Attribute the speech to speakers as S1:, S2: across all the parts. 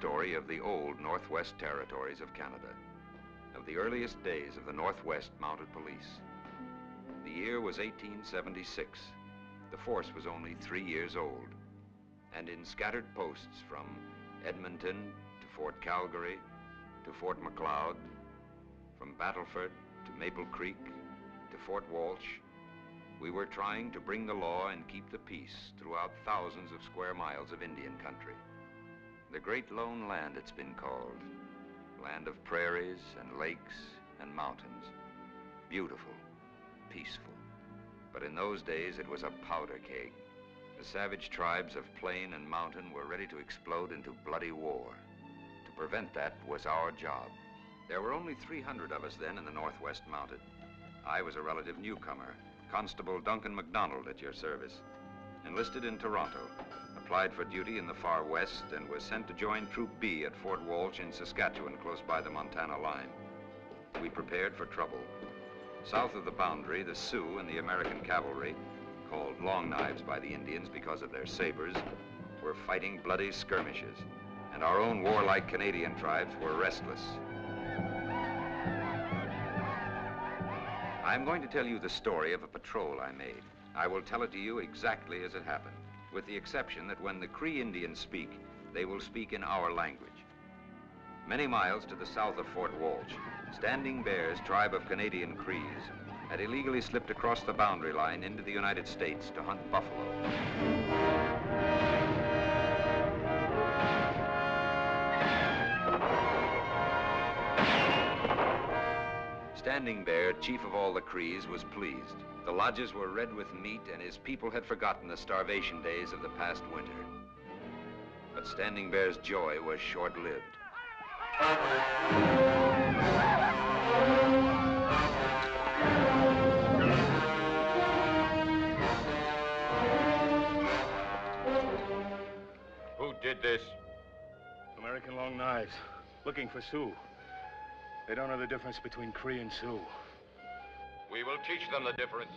S1: story of the old Northwest Territories of Canada, of the earliest days of the Northwest Mounted Police. The year was 1876. The force was only 3 years old, and in scattered posts from Edmonton to Fort Calgary to Fort Macleod, from Battleford to Maple Creek to Fort Walsh, we were trying to bring the law and keep the peace throughout thousands of square miles of Indian country. The Great Lone Land, it's been called. Land of prairies and lakes and mountains. Beautiful, peaceful. But in those days, it was a powder keg. The savage tribes of plain and mountain were ready to explode into bloody war. To prevent that was our job. There were only 300 of us then in the Northwest Mounted. I was a relative newcomer, Constable Duncan MacDonald at your service. Enlisted in Toronto, applied for duty in the far west, and was sent to join Troop B at Fort Walsh in Saskatchewan, close by the Montana line. We prepared for trouble. South of the boundary, the Sioux and the American cavalry, called Long Knives by the Indians because of their sabers, were fighting bloody skirmishes, and our own warlike Canadian tribes were restless. I'm going to tell you the story of a patrol I made. I will tell it to you exactly as it happened, with the exception that when the Cree Indians speak, they will speak in our language. Many miles to the south of Fort Walsh, Standing Bear's tribe of Canadian Crees had illegally slipped across the boundary line into the United States to hunt buffalo. Standing Bear, chief of all the Crees, was pleased. The lodges were red with meat, and his people had forgotten the starvation days of the past winter. But Standing Bear's joy was short-lived.
S2: Who did this?
S3: American Long Knives, looking for Sioux. They don't know the difference between Cree and Sioux.
S2: We will teach them the difference.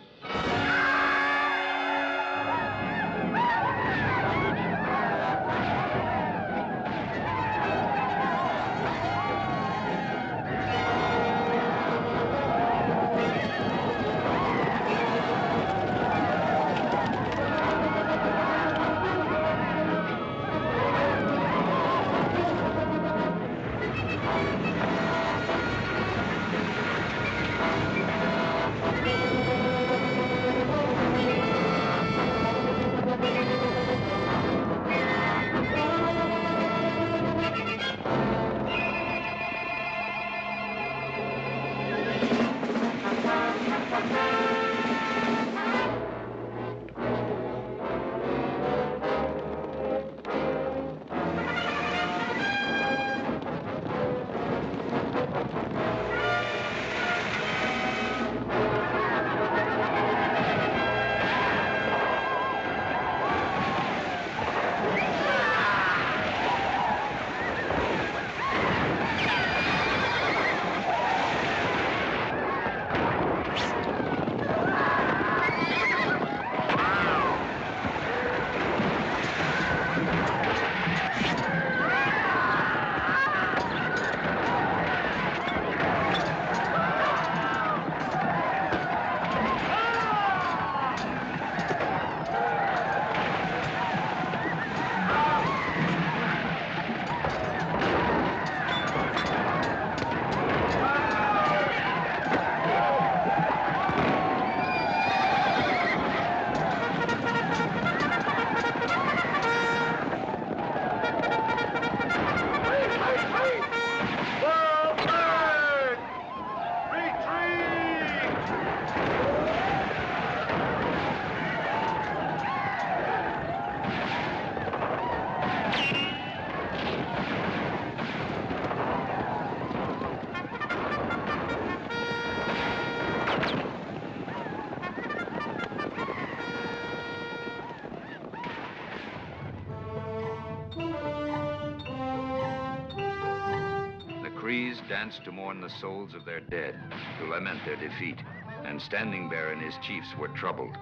S1: Crees danced to mourn the souls of their dead, to lament their defeat, and Standing Bear and his chiefs were troubled.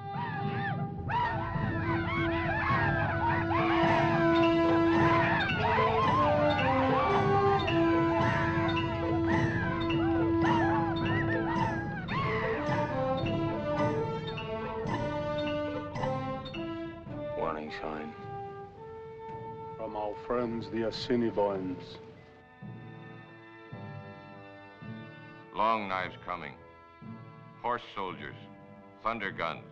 S3: sign. From our friends, the Assiniboines.
S2: Long knives coming. Horse soldiers. Thunder guns.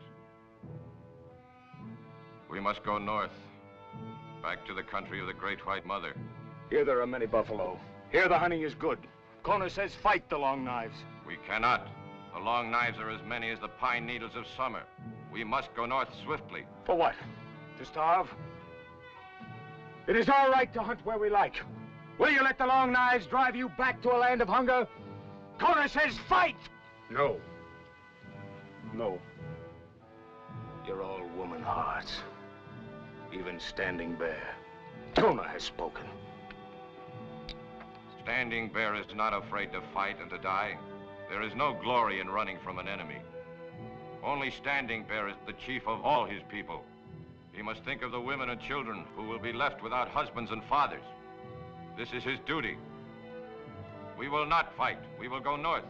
S2: We must go north. Back to the country of the Great White Mother.
S3: Here there are many buffalo. Here the hunting is good. Kona says fight the Long Knives.
S2: We cannot. The Long Knives are as many as the pine needles of summer. We must go north swiftly.
S3: For what? To starve? It is our right to hunt where we like. Will you let the Long Knives drive you back to a land of hunger? Kona says fight! No. No. You're all woman hearts. Even Standing Bear. Kona has spoken.
S2: Standing Bear is not afraid to fight and to die. There is no glory in running from an enemy. Only Standing Bear is the chief of all his people. He must think of the women and children who will be left without husbands and fathers. This is his duty. We will not fight. We will go north.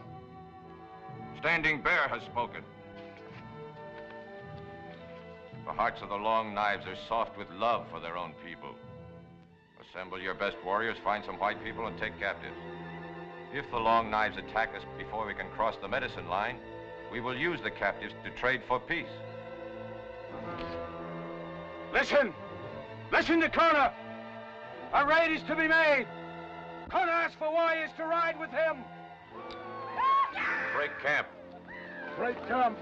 S2: Standing Bear has spoken. The hearts of the Long Knives are soft with love for their own people. Assemble your best warriors, find some white people, and take captives. If the Long Knives attack us before we can cross the medicine line, we will use the captives to trade for peace.
S3: Listen! Listen to Kona! A raid is to be made! Kona asks for warriors to ride with him!
S2: Break camp.
S3: Break camp!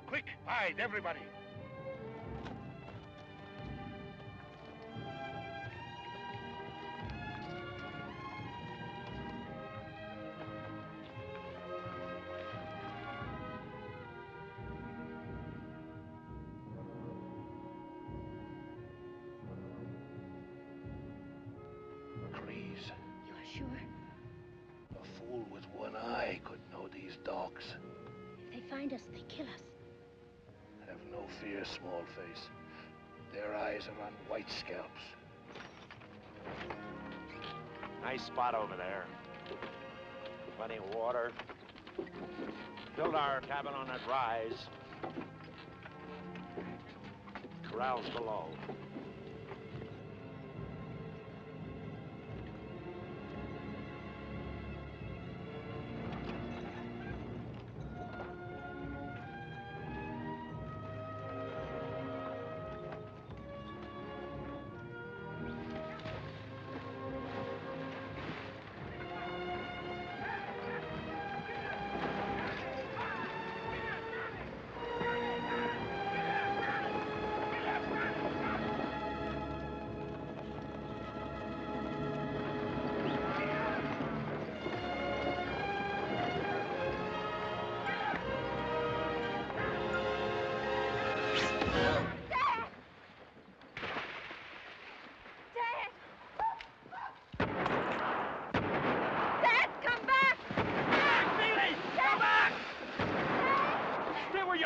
S3: Quick, hide, everybody. Trees.
S4: You are sure?
S3: A fool with one eye could know these dogs.
S4: If they find us, they kill us.
S3: Have no fear, small face. Their eyes are on white scalps.
S5: Nice spot over there. Plenty of water. Build our cabin on that rise. Corrals below.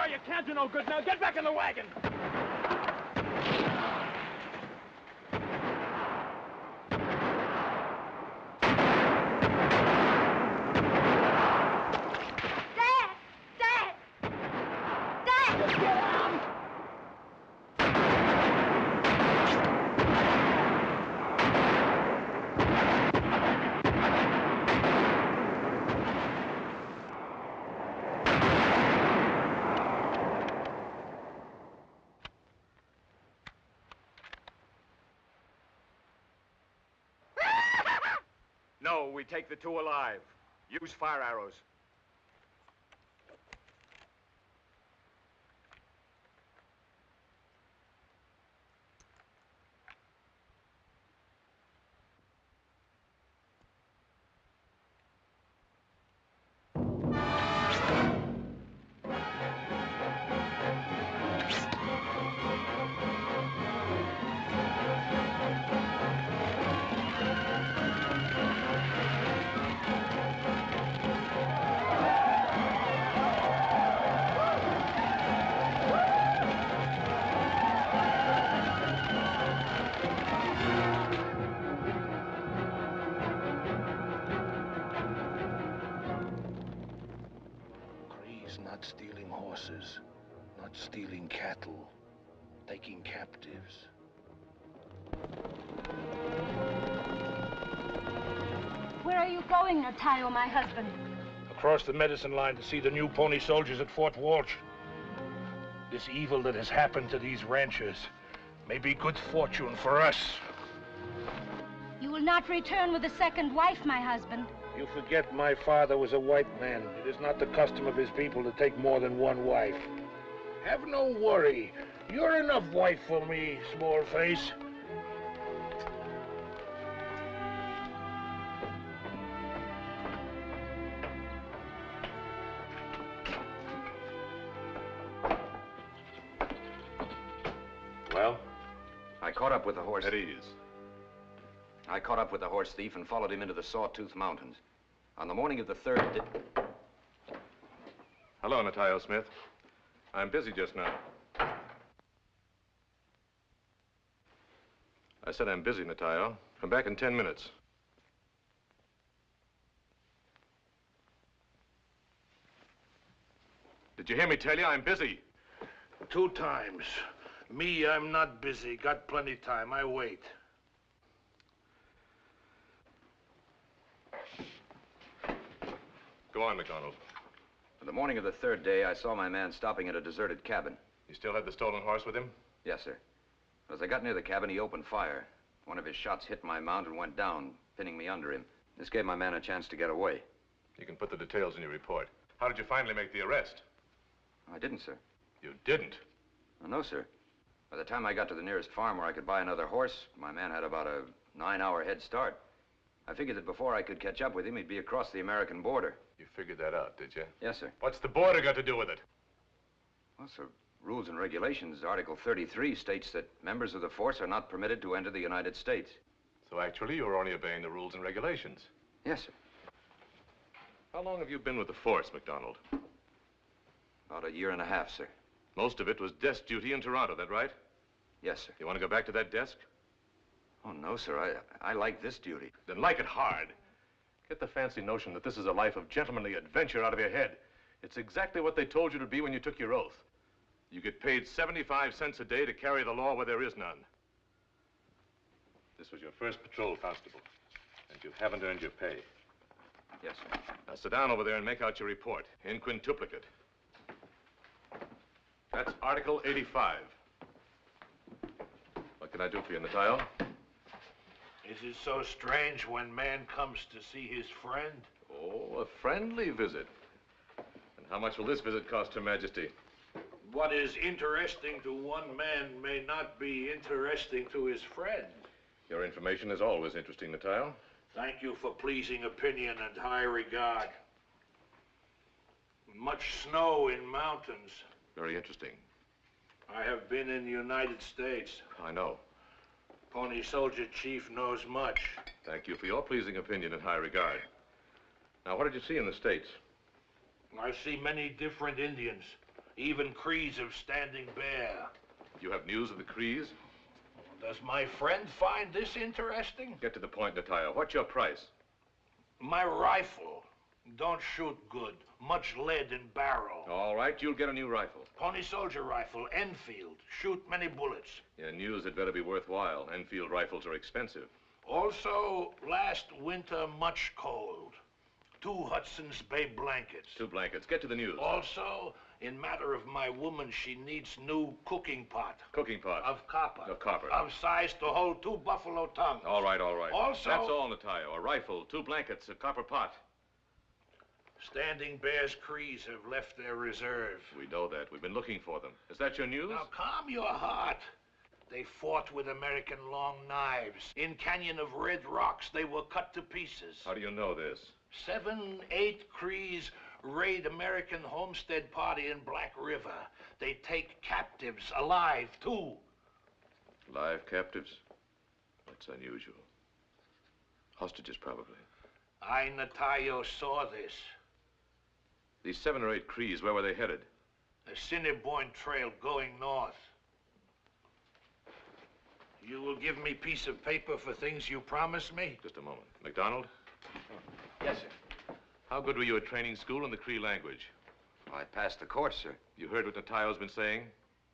S3: You can't do no good now. Get back in the wagon. No, we take the two alive. Use fire arrows.
S6: Not stealing horses, not stealing cattle, taking captives.
S4: Where are you going, Natayo, my husband?
S6: Across the medicine line to see the new pony soldiers at Fort Walsh. This evil that has happened to these ranchers may be good fortune for us.
S4: You will not return with a second wife, my husband.
S6: You forget my father was a white man. It is not the custom of his people to take more than one wife. Have no worry. You're enough wife for me, small face.
S1: Well? I caught up with the horse.
S2: At ease.
S1: I caught up with the horse thief and followed him into the Sawtooth Mountains. On the morning of the 3rd day...
S2: Hello, Natayo Smith. I'm busy just now. I said I'm busy, Natayo. Come back in 10 minutes. Did you hear me tell you I'm busy?
S6: 2 times. Me, I'm not busy. Got plenty time. I wait.
S2: Go on, McDonald.
S1: On the morning of the 3rd day, I saw my man stopping at a deserted cabin.
S2: You still had the stolen horse with him?
S1: Yes, sir. As I got near the cabin, he opened fire. One of his shots hit my mount and went down, pinning me under him. This gave my man a chance to get away.
S2: You can put the details in your report. How did you finally make the arrest?
S1: I didn't, sir.
S2: You didn't?
S1: Oh, no, sir. By the time I got to the nearest farm where I could buy another horse, my man had about a 9-hour head start. I figured that before I could catch up with him, he'd be across the American border.
S2: You figured that out, did you?
S1: Yes, sir.
S2: What's the border got to do with it?
S1: Well, sir, rules and regulations. Article 33 states that members of the force are not permitted to enter the United States.
S2: So actually, you were only obeying the rules and regulations.
S1: Yes, sir.
S2: How long have you been with the force, McDonald?
S1: About 1.5 years, sir.
S2: Most of it was desk duty in Toronto, that right?
S1: Yes, sir.
S2: You want to go back to that desk?
S1: Oh, no, sir. I like this duty.
S2: Then like it hard. Get the fancy notion that this is a life of gentlemanly adventure out of your head. It's exactly what they told you to be when you took your oath. You get paid 75 cents a day to carry the law where there is none. This was your first patrol, Constable, and you haven't earned your pay.
S1: Yes, sir.
S2: Now sit down over there and make out your report in quintuplicate. That's Article 85. What can I do for you, Natayo?
S6: Is it so strange when man comes to see his friend?
S2: Oh, a friendly visit. And how much will this visit cost Her Majesty?
S6: What is interesting to one man may not be interesting to his friend.
S2: Your information is always interesting, Natayo.
S6: Thank you for pleasing opinion and high regard. Much snow in mountains.
S2: Very interesting.
S6: I have been in the United States.
S2: I know.
S6: Pony Soldier Chief knows much.
S2: Thank you for your pleasing opinion and high regard. Now, what did you see in the States?
S6: I see many different Indians, even Crees of Standing Bear.
S2: You have news of the Crees?
S6: Does my friend find this interesting?
S2: Get to the point, Natayo. What's your price?
S6: My rifle. Don't shoot good. Much lead in barrel.
S2: All right, you'll get a new rifle.
S6: Pony Soldier rifle, Enfield. Shoot many bullets.
S2: Your news had better be worthwhile. Enfield rifles are expensive.
S6: Also, last winter, much cold. 2 Hudson's Bay blankets.
S2: 2 blankets. Get to the news.
S6: Also, In matter of my woman, she needs new cooking pot.
S2: Cooking pot.
S6: Of copper.
S2: Of copper.
S6: Of size to hold 2 buffalo tongues.
S2: All right, all right.
S6: Also...
S2: That's all, Natayo. A rifle, 2 blankets, a copper pot.
S6: Standing Bear's Crees have left their reserve.
S2: We know that. We've been looking for them. Is that your news?
S6: Now, calm your heart. They fought with American long knives. In Canyon of Red Rocks, they were cut to pieces.
S2: How do you know this?
S6: 7, 8 Crees raid American homestead party in Black River. They take captives alive, too.
S2: Live captives? That's unusual. Hostages, probably.
S6: I, Natayo, saw this.
S2: These 7 or 8 Crees, where were they headed?
S6: The Cinnabon Trail going north. You will give me piece of paper for things you promised me?
S2: Just a moment. McDonald?
S1: Yes, sir.
S2: How good were you at training school in the Cree language?
S1: I passed the course, sir.
S2: You heard what Natayo's been saying?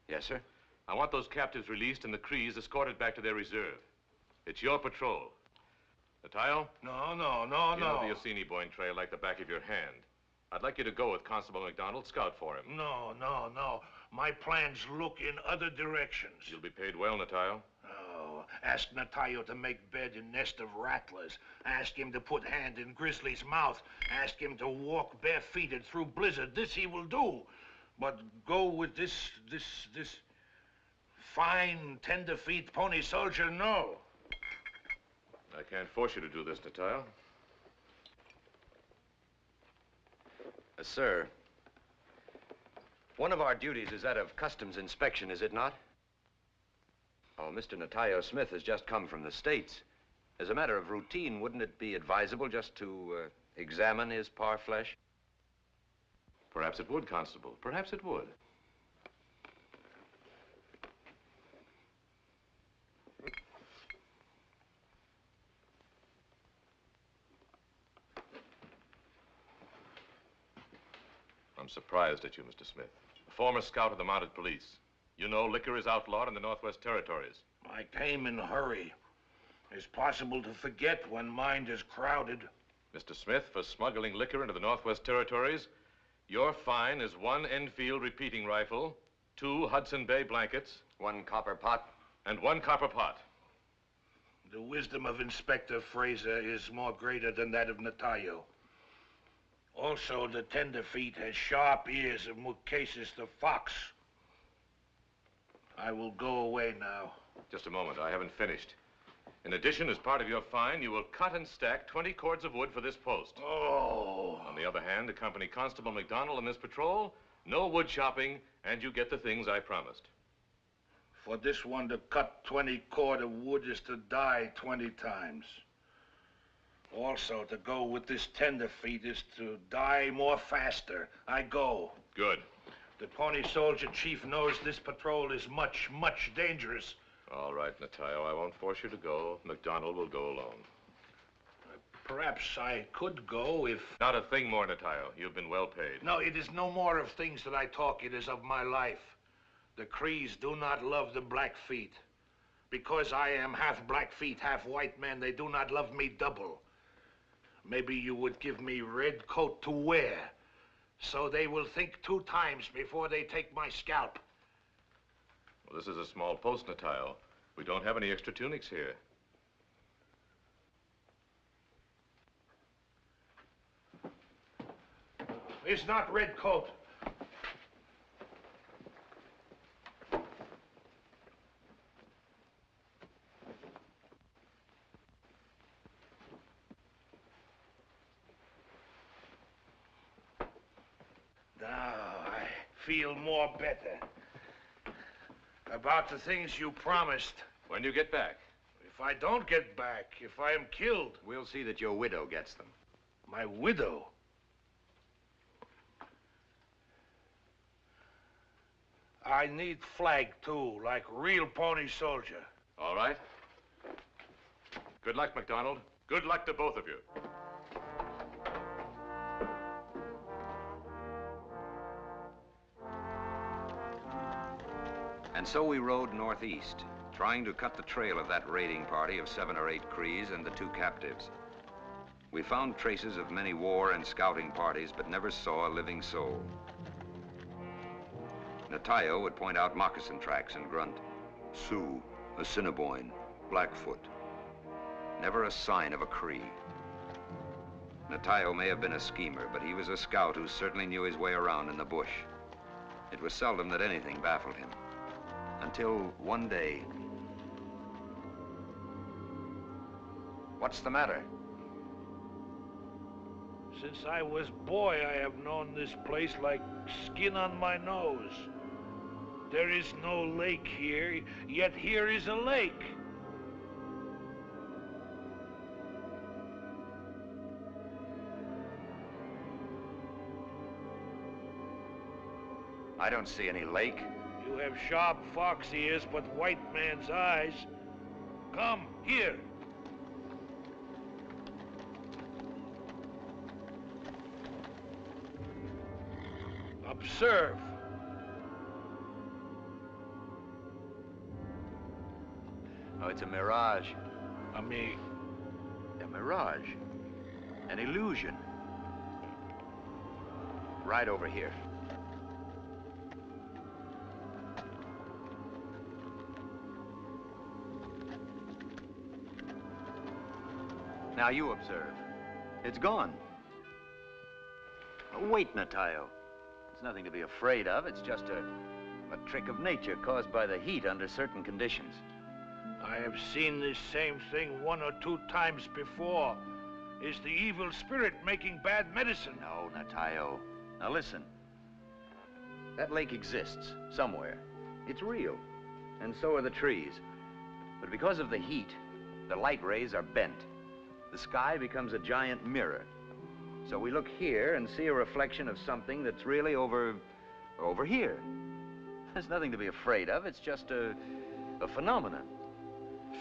S1: Yes, sir.
S2: I want those captives released and the Crees escorted back to their reserve. It's your patrol. Natayo?
S6: No.
S2: You know the Assiniboine Trail like the back of your hand. I'd like you to go with Constable McDonald, scout for him.
S6: No. My plans look in other directions.
S2: You'll be paid well, Natayo.
S6: Oh, ask Natayo to make bed in nest of rattlers. Ask him to put hand in grizzly's mouth. Ask him to walk barefooted through blizzard. This he will do. But go with this fine, tender feet pony soldier, no.
S2: I can't force you to do this, Natayo.
S1: Sir, one of our duties is that of customs inspection, is it not? Oh, Mr. Natayo Smith has just come from the States. As a matter of routine, wouldn't it be advisable just to examine his parfleche?
S2: Perhaps it would, Constable. Perhaps it would. I'm surprised at you, Mr. Smith. A former scout of the Mounted Police. You know liquor is outlawed in the Northwest Territories.
S6: I came in a hurry. It's possible to forget when mind is crowded.
S2: Mr. Smith, for smuggling liquor into the Northwest Territories, your fine is 1 Enfield repeating rifle, 2 Hudson Bay blankets,
S1: 1 copper pot,
S2: and 1 copper pot.
S6: The wisdom of Inspector Fraser is more greater than that of Natayo. Also, the tenderfeet has sharp ears of Mukesis the fox. I will go away now.
S2: Just a moment, I haven't finished. In addition, as part of your fine, you will cut and stack 20 cords of wood for this post.
S6: Oh.
S2: On the other hand, accompany Constable McDonald on this patrol, no wood chopping, and you get the things I promised.
S6: For this one to cut 20 cord of wood is to die 20 times. Also, to go with this tenderfeet is to die more faster. I go.
S2: Good.
S6: The Pony Soldier Chief knows this patrol is much dangerous.
S2: All right, Natayo, I won't force you to go. McDonald will go alone.
S6: Perhaps I could go if...
S2: Not a thing more, Natayo. You've been well paid.
S6: No, it is no more of things that I talk. It is of my life. The Crees do not love the Blackfeet. Because I am half Blackfeet, half white man, they do not love me double. Maybe you would give me red coat to wear, so they will think 2 times before they take my scalp.
S2: Well, this is a small post, Natayo. We don't have any extra tunics here.
S6: It's not red coat. Now I feel more better. About the things you promised.
S2: When you get back?
S6: If I don't get back, if I am killed.
S1: We'll see that your widow gets them.
S6: My widow? I need flag, too, like real Pony Soldier.
S2: All right. Good luck, McDonald. Good luck to both of you.
S1: And so we rode northeast, trying to cut the trail of that raiding party of 7 or 8 Crees and the 2 captives. We found traces of many war and scouting parties, but never saw a living soul. Natayo would point out moccasin tracks and grunt, Sioux, Assiniboine, Blackfoot. Never a sign of a Cree. Natayo may have been a schemer, but he was a scout who certainly knew his way around in the bush. It was seldom that anything baffled him. Until one day... What's the matter?
S6: Since I was boy, I have known this place like skin on my nose. There is no lake here, yet here is a lake.
S1: I don't see any lake.
S6: You have sharp fox ears, but white man's eyes. Come, here. Observe.
S7: Oh, it's a mirage.
S6: A
S7: mirage. An illusion. Right over here. Now you observe. It's gone. Oh, wait, Natayo. It's nothing to be afraid of. It's just a trick of nature caused by the heat under certain conditions.
S6: I have seen this same thing 1 or 2 times before. Is the evil spirit making bad medicine?
S7: No, Natayo. Now listen. That lake exists somewhere. It's real. And so are the trees. But because of the heat, the light rays are bent. The sky becomes a giant mirror. So we look here and see a reflection of something that's really over here. There's nothing to be afraid of. It's just a phenomenon.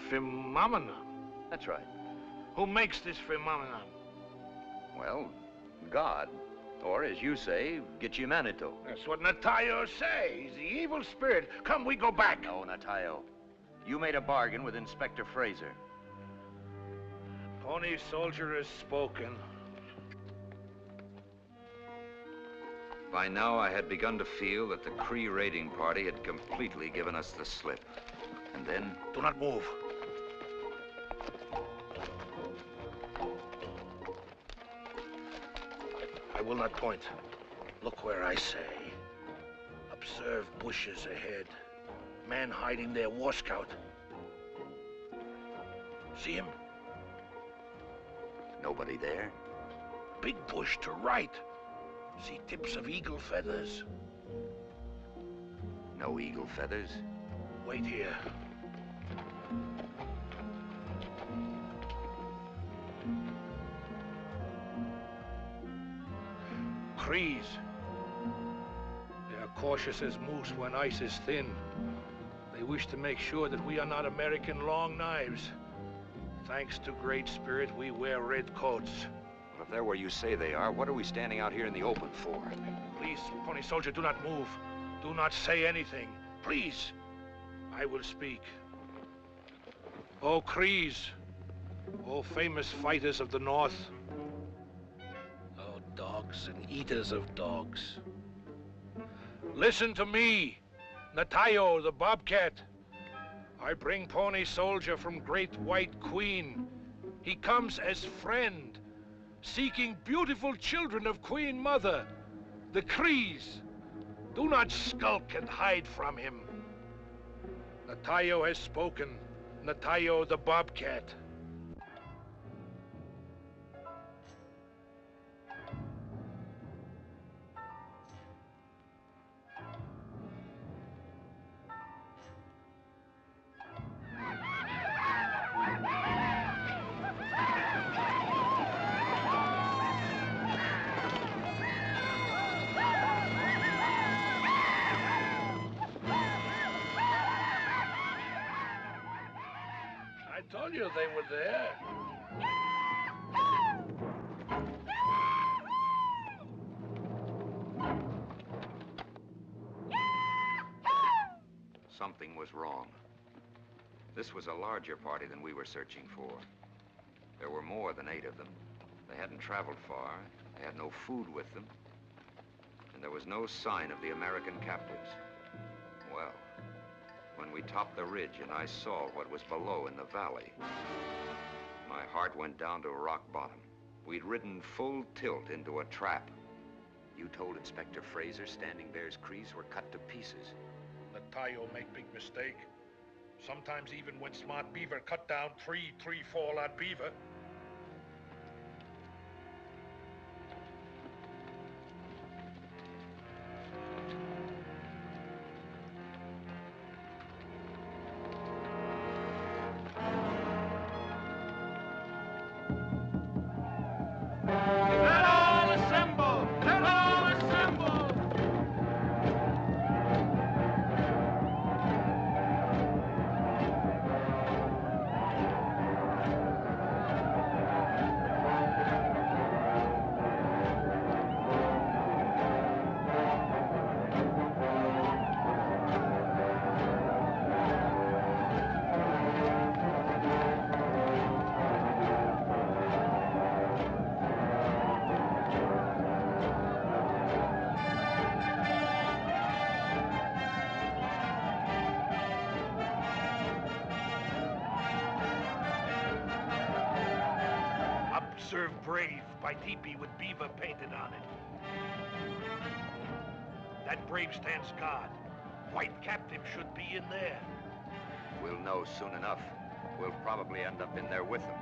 S6: Phenomenon?
S7: That's right.
S6: Who makes this phenomenon?
S7: Well, God. Or, as you say, Gitchimanito.
S6: That's what Natayo say. He's the evil spirit. Come, we go back.
S7: No, Natayo. You made a bargain with Inspector Fraser.
S6: Pony Soldier has spoken.
S1: By now, I had begun to feel that the Cree raiding party had completely given us the slip. And then...
S6: Do not move. I will not point. Look where I say. Observe bushes ahead. Man hiding there, war scout. See him?
S7: Nobody there?
S6: Big bush to right. See tips of eagle feathers.
S7: No eagle feathers?
S6: Wait here. Crees. They are cautious as moose when ice is thin. They wish to make sure that we are not American long knives. Thanks to Great Spirit, we wear red coats.
S1: Well, if they're where you say they are, what are we standing out here in the open for?
S6: Please, Pony Soldier, do not move. Do not say anything. Please. I will speak. Oh, Crees. Oh, famous fighters of the North. Oh, dogs and eaters of dogs. Listen to me, Natayo, the Bobcat. I bring Pony Soldier from Great White Queen. He comes as friend, seeking beautiful children of Queen Mother, the Crees. Do not skulk and hide from him. Natayo has spoken. Natayo, the Bobcat. I told you they were there.
S1: Something was wrong. This was a larger party than we were searching for. There were more than 8 of them. They hadn't traveled far. They had no food with them. And there was no sign of the American captives. Well, when we topped the ridge and I saw what was below in the valley, my heart went down to rock bottom. We'd ridden full tilt into a trap. You told Inspector Fraser Standing Bear's Crees were cut to pieces.
S6: The Tayo make big mistake. Sometimes even when smart beaver cut down three fall on beaver. Observe brave by teepee with beaver painted on it. That brave stands guard. White captive should be in there.
S1: We'll know soon enough. We'll probably end up in there with them.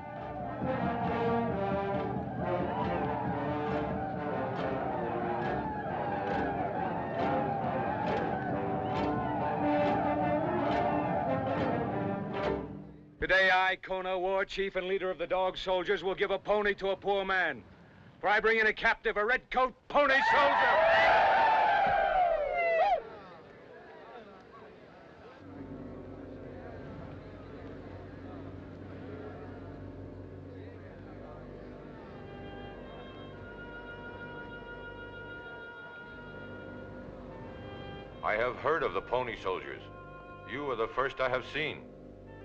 S3: Today I, Kona, war chief and leader of the dog soldiers, will give a pony to a poor man. For I bring in a captive, a red-coat pony soldier!
S2: I have heard of the pony soldiers. You are the first I have seen.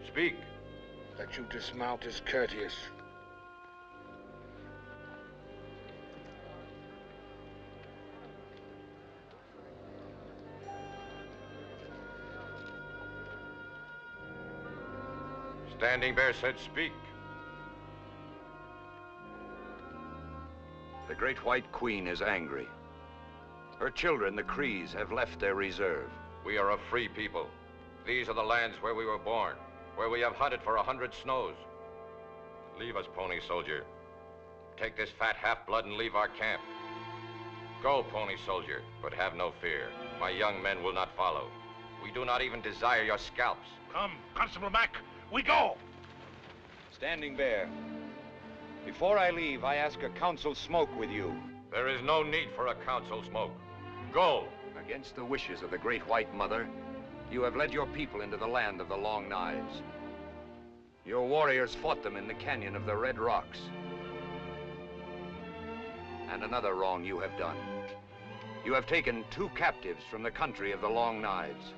S2: Speak.
S6: That you dismount is courteous.
S2: Standing Bear said speak.
S1: The Great White Queen is angry. Her children, the Crees, have left their reserve.
S2: We are a free people. These are the lands where we were born, where we have hunted for 100 snows. Leave us, pony soldier. Take this fat half-blood and leave our camp. Go, pony soldier, but have no fear. My young men will not follow. We do not even desire your scalps.
S6: Come, Constable Mac, we go!
S3: Standing Bear, before I leave, I ask a council smoke with you.
S2: There is no need for a council smoke. Go!
S1: Against the wishes of the Great White Mother, you have led your people into the land of the Long Knives. Your warriors fought them in the canyon of the Red Rocks. And another wrong you have done. You have taken 2 captives from the country of the Long Knives.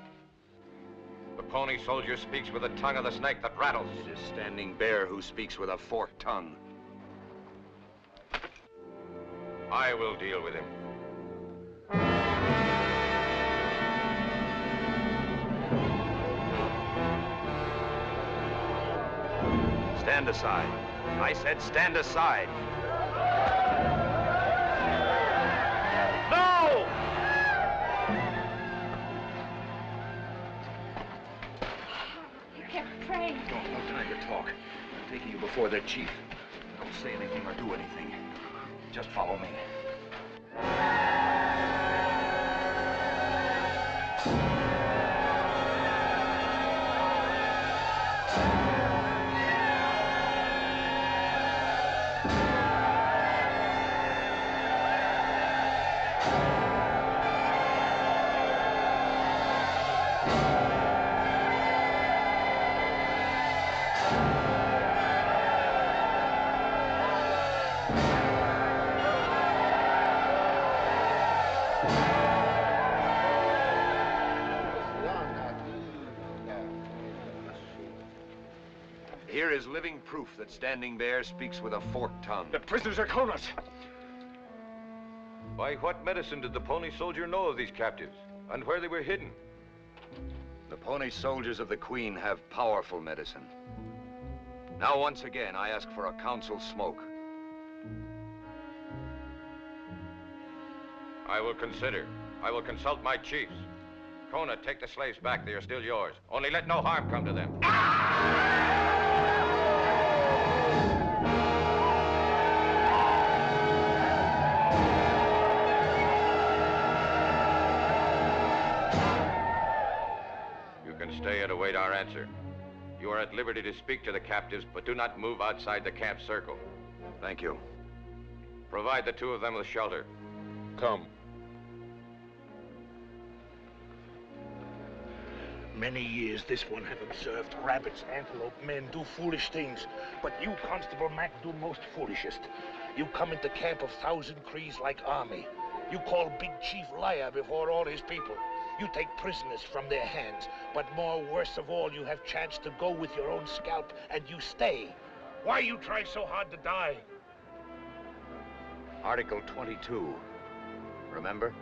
S2: The pony soldier speaks with the tongue of the snake that rattles.
S1: It is Standing Bear who speaks with a forked tongue.
S2: I will deal with him.
S1: Stand aside. I said stand aside.
S6: No!
S4: He kept praying.
S1: No time to talk. I'm taking you before the chief. Don't say anything or do anything. Just follow me. Here is living proof that Standing Bear speaks with a forked tongue.
S3: The prisoners are Kona's.
S2: By what medicine did the pony soldier know of these captives and where they were hidden?
S1: The pony soldiers of the Queen have powerful medicine. Now, once again, I ask for a council smoke.
S2: I will consider. I will consult my chiefs. Kona, take the slaves back. They are still yours. Only let no harm come to them. You can stay and await our answer. You are at liberty to speak to the captives, but do not move outside the camp circle.
S1: Thank you.
S2: Provide the two of them with shelter.
S6: Come. Many years this one have observed rabbits, antelope, men do foolish things. But you, Constable Mac, do most foolishest. You come into camp of 1,000 Crees like army. You call Big Chief liar before all his people. You take prisoners from their hands. But more worse of all, you have chance to go with your own scalp, and you stay. Why you try so hard to die?
S1: Article 22. Remember?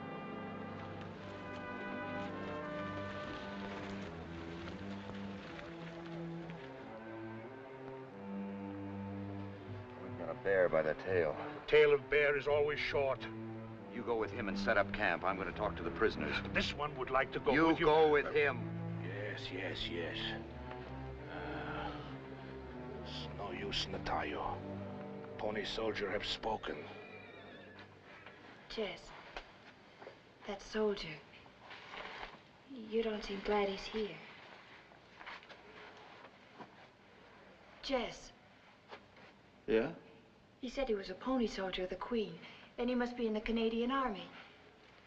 S1: We've got a bear by the tail.
S6: The tail of bear is always short.
S1: You go with him and set up camp. I'm going to talk to the prisoners.
S6: This one would like to go
S1: You
S6: with you.
S1: go with him.
S6: Yes. It's no use, Natayo. Pony soldier have spoken.
S8: Jess, that soldier, you don't seem glad he's here. Jess.
S7: Yeah?
S8: He said he was a pony soldier of the Queen. Then he must be in the Canadian Army.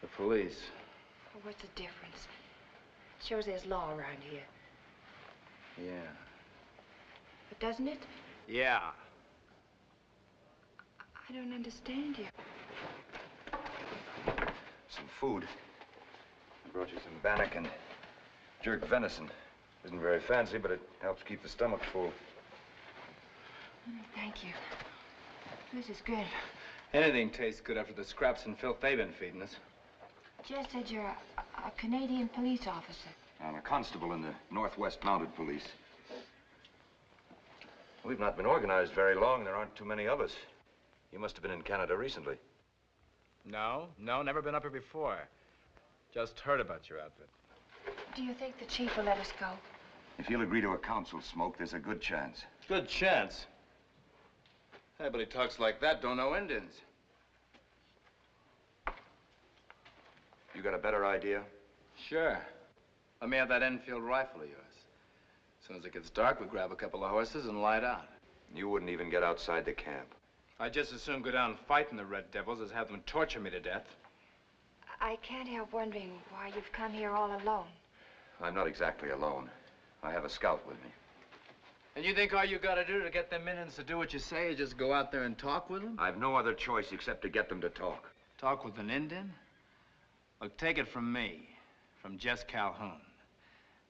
S7: The police.
S8: Well, what's the difference? It shows there's law around here.
S7: Yeah.
S8: But doesn't it?
S7: Yeah.
S8: I don't understand you.
S1: Some food. I brought you some bannock and jerk venison. Isn't very fancy, but it helps keep the stomach full.
S8: Thank you. This is good.
S9: Anything tastes good after the scraps and filth they've been feeding us.
S8: Jess said you're a Canadian police officer.
S1: I'm a constable in the Northwest Mounted Police. We've not been organized very long. There aren't too many of us. You must have been in Canada recently.
S9: No, never been up here before. Just heard about your outfit.
S8: Do you think the chief will let us go?
S1: If you'll agree to a council smoke, there's a good chance.
S9: Good chance. Everybody talks like that, don't know Indians.
S1: You got a better idea?
S9: Sure. Let me have that Enfield rifle of yours. As soon as it gets dark, we grab a couple of horses and light out.
S1: You wouldn't even get outside the camp.
S9: I'd just as soon go down and fight in the Red Devils as have them torture me to death.
S8: I can't help wondering why you've come here all alone.
S1: I'm not exactly alone. I have a scout with me.
S9: And you think all you gotta do to get them Indians to do what you say is just go out there and talk with them?
S1: I've no other choice except to get them to talk.
S9: Talk with an Indian? Look, take it from me, from Jess Calhoun.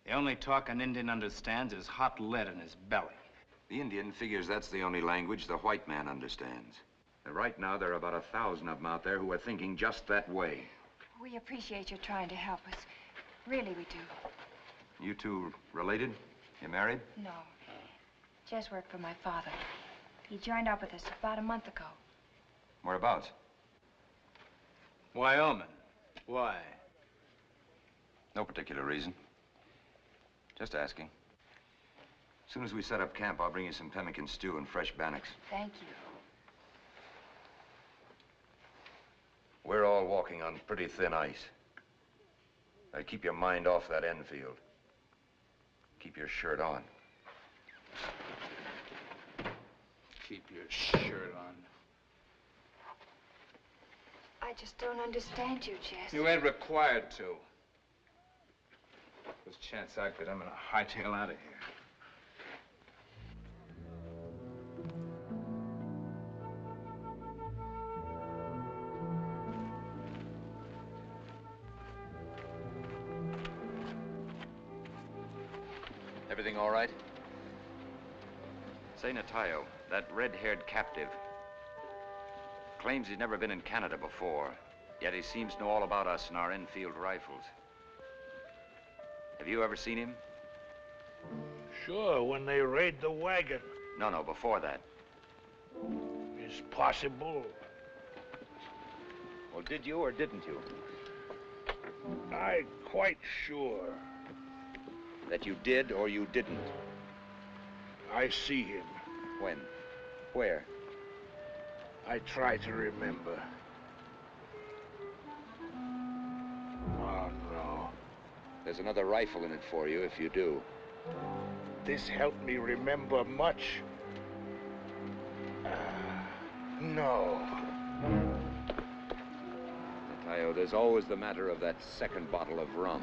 S9: The only talk an Indian understands is hot lead in his belly.
S1: The Indian figures that's the only language the white man understands. And right now, there are about 1,000 of them out there who are thinking just that way.
S8: We appreciate your trying to help us. Really, we do.
S1: You two related? You married?
S8: No. Jess worked for my father. He joined up with us about a month ago.
S1: Whereabouts?
S9: Wyoming. Why?
S1: No particular reason. Just asking. As soon as we set up camp, I'll bring you some pemmican stew and fresh bannocks.
S8: Thank you.
S1: We're all walking on pretty thin ice. Now, keep your mind off that Enfield. Keep your shirt on.
S9: Keep your shirt on.
S8: I just don't understand you, Jess.
S9: You ain't required to. There's a chance I could, I'm gonna hightail out of here.
S1: Everything all right? Say, Natayo, that red-haired captive claims he's never been in Canada before, yet he seems to know all about us and our Enfield rifles. Have you ever seen him?
S6: Sure, when they raid the wagon.
S1: No, before that.
S6: It's possible.
S1: Well, did you or didn't you?
S6: I'm quite sure.
S1: That you did or you didn't?
S6: I see him.
S1: When? Where?
S6: I try to remember. Oh, no.
S1: There's another rifle in it for you if you do.
S6: This helped me remember much. No.
S1: Natayo, there's always the matter of that second bottle of rum.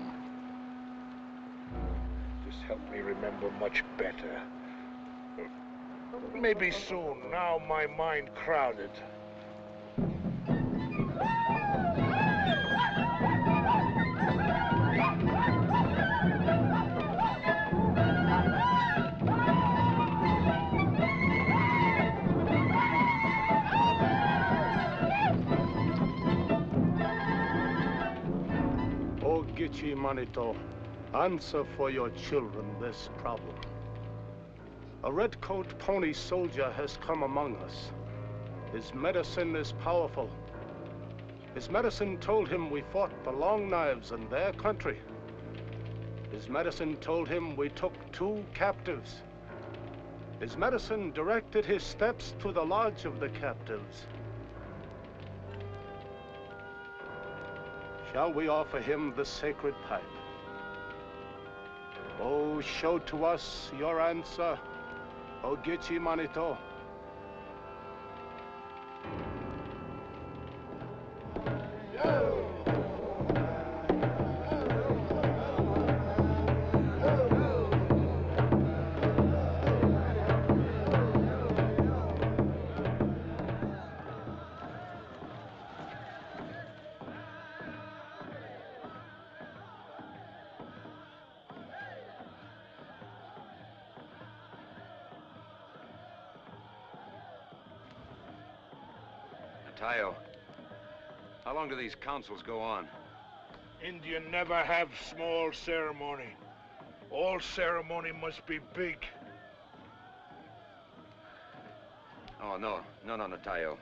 S6: This helped me remember much better. Maybe soon. Now my mind crowded.
S10: Oh, Gitchi Manito, answer for your children this problem. A redcoat pony soldier has come among us. His medicine is powerful. His medicine told him we fought the Long Knives in their country. His medicine told him we took 2 captives. His medicine directed his steps to the lodge of the captives. Shall we offer him the sacred pipe? Oh, show to us your answer, O Gitchi Manito.
S1: Natayo, how long do these councils go on?
S6: Indian never have small ceremony. All ceremony must be big.
S1: Oh, no, Natayo.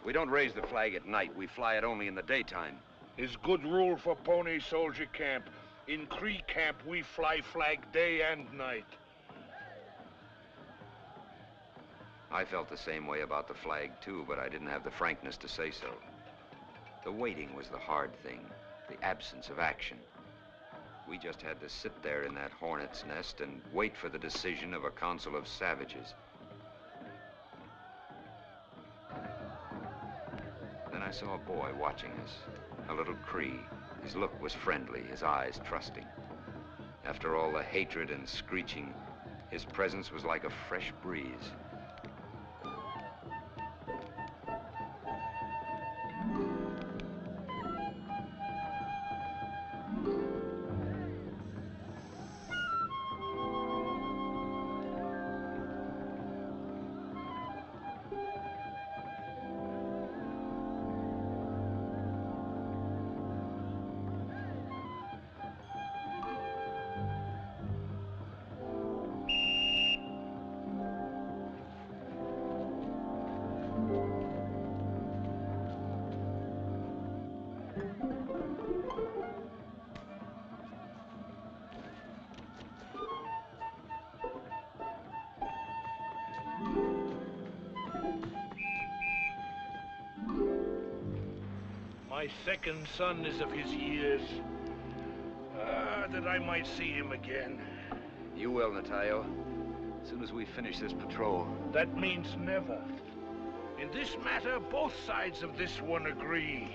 S1: We don't raise the flag at night. We fly it only in the daytime.
S6: Is good rule for pony soldier camp. In Cree camp, we fly flag day and night.
S1: I felt the same way about the flag, too, but I didn't have the frankness to say so. The waiting was the hard thing, the absence of action. We just had to sit there in that hornet's nest and wait for the decision of a council of savages. Then I saw a boy watching us, a little Cree. His look was friendly, his eyes trusting. After all the hatred and screeching, his presence was like a fresh breeze.
S6: My second son is of his years. That I might see him again.
S1: You will, Natayo. As soon as we finish this patrol.
S6: That means never. In this matter, both sides of this one agree.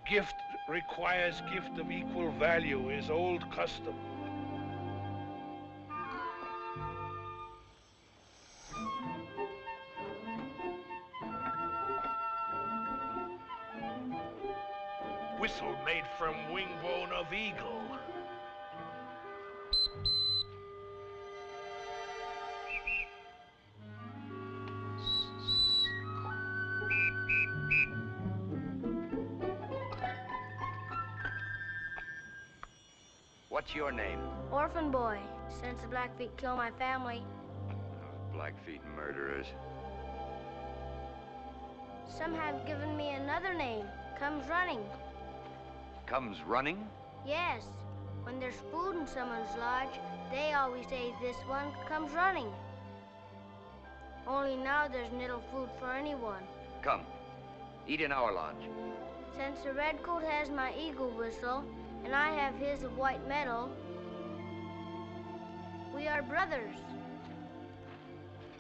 S6: Gift requires gift of equal value is old custom. from wingbone of eagle.
S7: What's your name?
S11: Orphan boy, since the Blackfeet killed my family.
S1: Blackfeet murderers.
S11: Some have given me another name, Comes Running.
S7: Comes running?
S11: Yes, when there's food in someone's lodge, they always say this one comes running. Only now there's little food for anyone.
S7: Come, eat in our lodge.
S11: Since the redcoat has my eagle whistle, and I have his of white metal, we are brothers.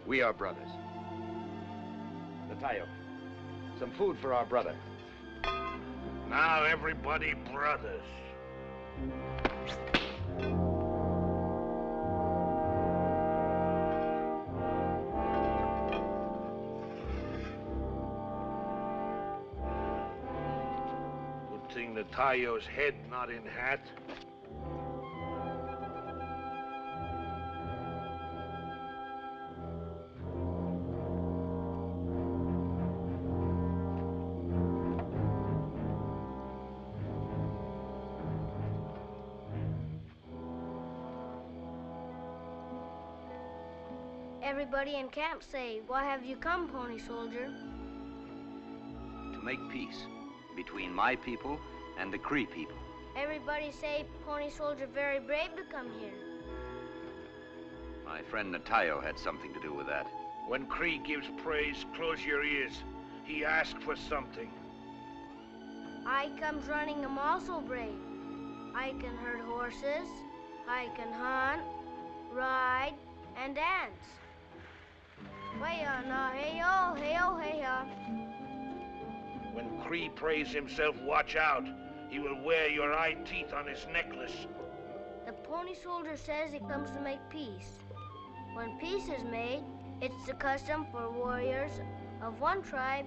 S7: We are brothers. Natayo, some food for our brother.
S6: Now everybody brothers. Good thing Natayo's head not in hat.
S11: Everybody in camp say, why have you come, Pony Soldier?
S7: To make peace between my people and the Cree people.
S11: Everybody say Pony Soldier very brave to come here.
S7: My friend Natayo had something to do with that.
S6: When Cree gives praise, close your ears. He asked for something.
S11: I comes running, I'm also brave. I can herd horses, I can hunt, ride, and dance. Way-ya, na, hey-yo, hey-yo, hey-ya.
S6: When Cree prays himself, watch out. He will wear your eye teeth on his necklace.
S11: The Pony Soldier says he comes to make peace. When peace is made, it's the custom for warriors of one tribe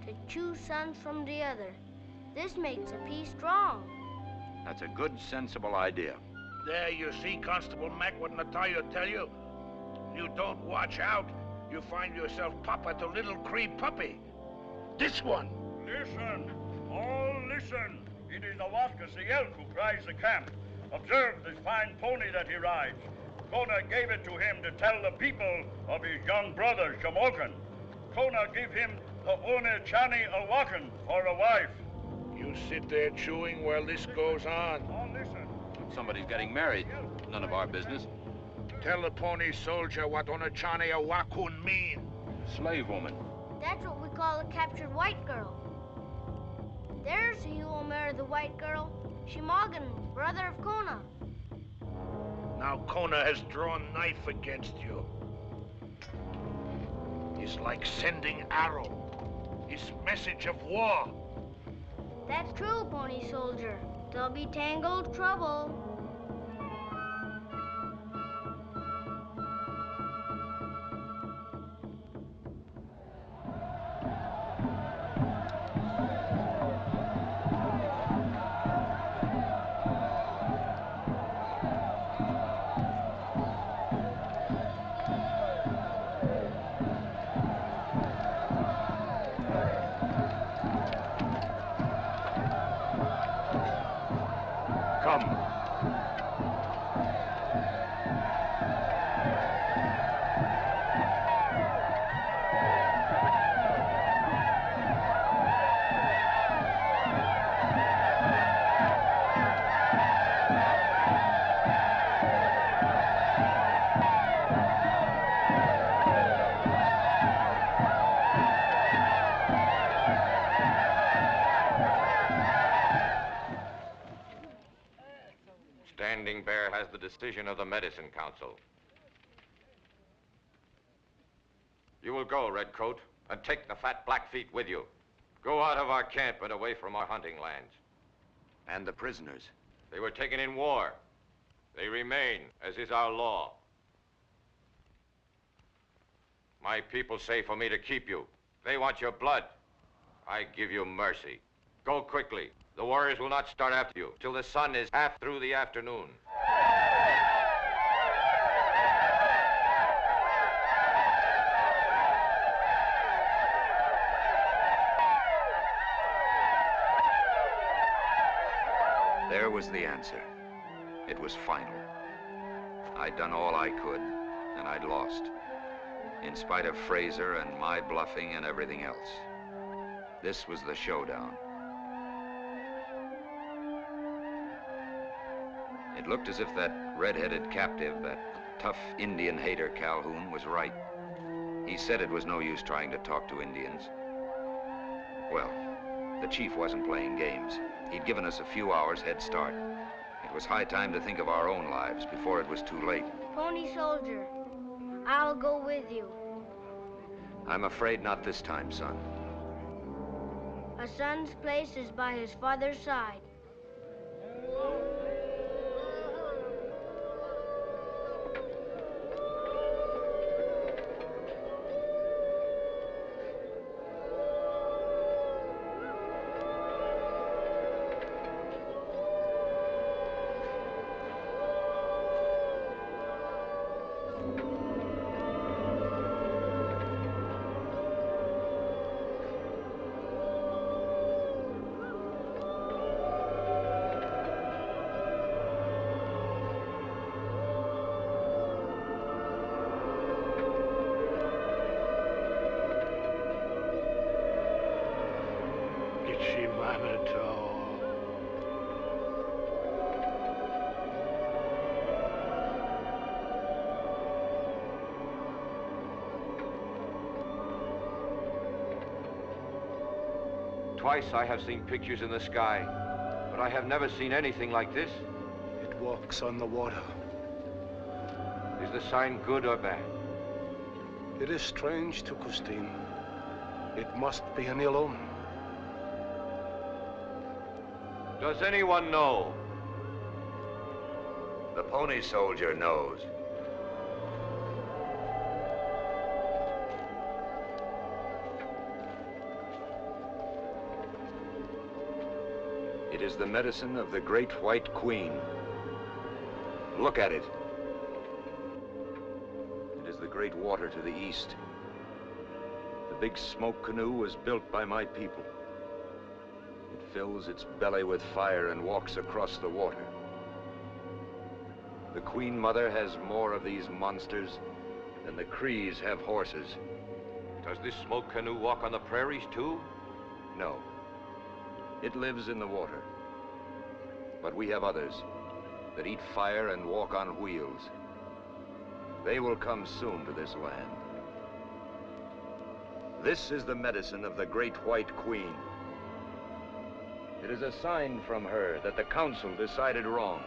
S11: to choose sons from the other. This makes a peace strong.
S7: That's a good, sensible idea.
S6: There you see, Constable Mac, what Natayo tell you. You don't watch out, you find yourself papa to little Cree puppy. This one.
S12: Listen, all listen. It is the Waska Elk who cries the camp. Observe this fine pony that he rides. Kona gave it to him to tell the people of his young brother, Shamokin. Kona give him the One Chani Awakan for a wife.
S6: You sit there chewing while this goes on.
S12: All listen.
S2: Somebody's getting married. None of our business.
S6: Tell the Pony Soldier what Onachane Awakun mean.
S2: Slave woman.
S11: That's what we call a captured white girl. There's he who will marry the white girl, Shimogan, brother of Kona.
S6: Now Kona has drawn knife against you. It's like sending arrow. His message of war.
S11: That's true, Pony Soldier. There'll be tangled trouble.
S2: Standing Bear has the decision of the Medicine Council. You will go, Redcoat, and take the fat Blackfeet with you. Go out of our camp and away from our hunting lands.
S7: And the prisoners?
S2: They were taken in war. They remain, as is our law. My people say for me to keep you. They want your blood. I give you mercy. Go quickly. The warriors will not start after you till the sun is half through the afternoon.
S1: There was the answer. It was final. I'd done all I could, and I'd lost. In spite of Fraser and my bluffing and everything else. This was the showdown. It looked as if that red-headed captive, that tough Indian hater Calhoun, was right. He said it was no use trying to talk to Indians. Well, the chief wasn't playing games. He'd given us a few hours head start. It was high time to think of our own lives before it was too late.
S11: Pony Soldier, I'll go with you.
S1: I'm afraid not this time, son.
S11: A son's place is by his father's side.
S2: Twice I have seen pictures in the sky, but I have never seen anything like this.
S10: It walks on the water.
S2: Is the sign good or bad?
S10: It is strange to Christine. It must be an ill omen.
S2: Does anyone know?
S1: The Pony Soldier knows. It is the medicine of the Great White Queen. Look at it. It is the great water to the east. The big smoke canoe was built by my people. It fills its belly with fire and walks across the water. The Queen Mother has more of these monsters than the Crees have horses.
S2: Does this smoke canoe walk on the prairies too?
S1: No. It lives in the water. But we have others that eat fire and walk on wheels. They will come soon to this land. This is the medicine of the Great White Queen. It is a sign from her that the council decided wrong.